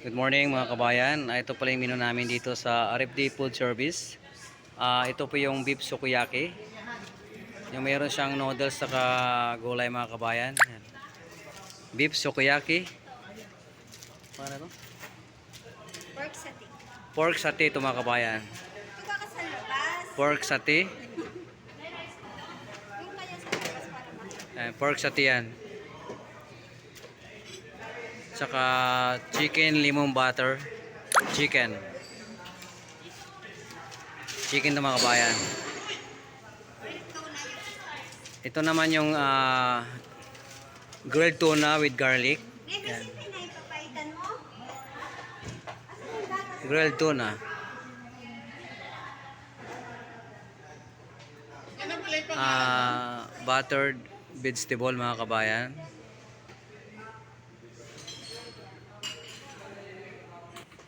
Good morning mga kabayan. Ito pala yung menu namin dito sa RFD Food Service. Ito po yung beef sukiyaki. Yung meron siyang noodles saka gulay mga kabayan. Yan. Beef sukiyaki. Paano to? Pork sati. Pork sate ito mga kabayan. Ito ka sa labas. Pork sate. Yung kaya sa labas para makita. Pork sate yan. Saka chicken lemon butter. Chicken. Chicken ito mga kabayan. Ito naman yung grilled tuna with garlic. Yan. Pinapapaitan mo? Grilled tuna. Buttered vegetable mga kabayan.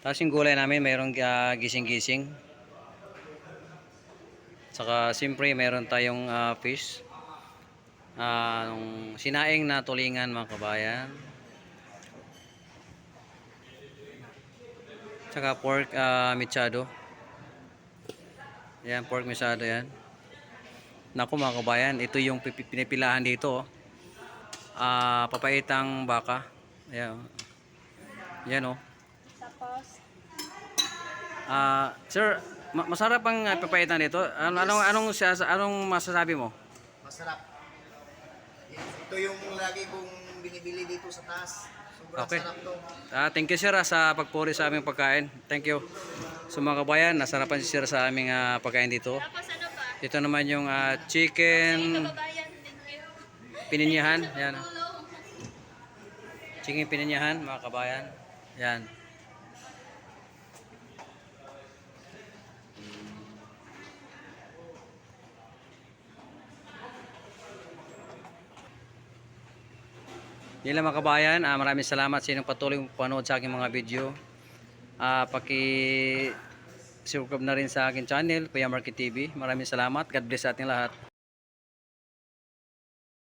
Tapos yung gulay namin mayroong gising-gising. Saka siyempre mayroon tayong fish. Sinaing na tulingan mga kabayan. Saka pork mechado. Yan, pork mechado yan. Naku mga kabayan, ito yung pinipilahan dito. Papaitang baka. Ayan. Yan oh. Tapos, Sir, masarap ang papaitan dito. Anong masasabi mo? Masarap. Ito yung lagi kong binibili dito sa taas. Sobrang Okay. sarap to. Thank you sir sa pagpuri sa aming pagkain. Thank you. So mga kabayan, nasarapan si sir sa aming pagkain dito. tapos ano ba? Ito naman yung chicken Kababayan, thank you. pininyahan. Yan. Chicken pininyahan mga kabayan. Yan. Yan lang mga kabayan, maraming salamat sa inyong patuloy panood sa aking mga video. Paki-subscribe na rin sa aking channel, Kuya Marky TV. Maraming salamat. God bless sa ating lahat.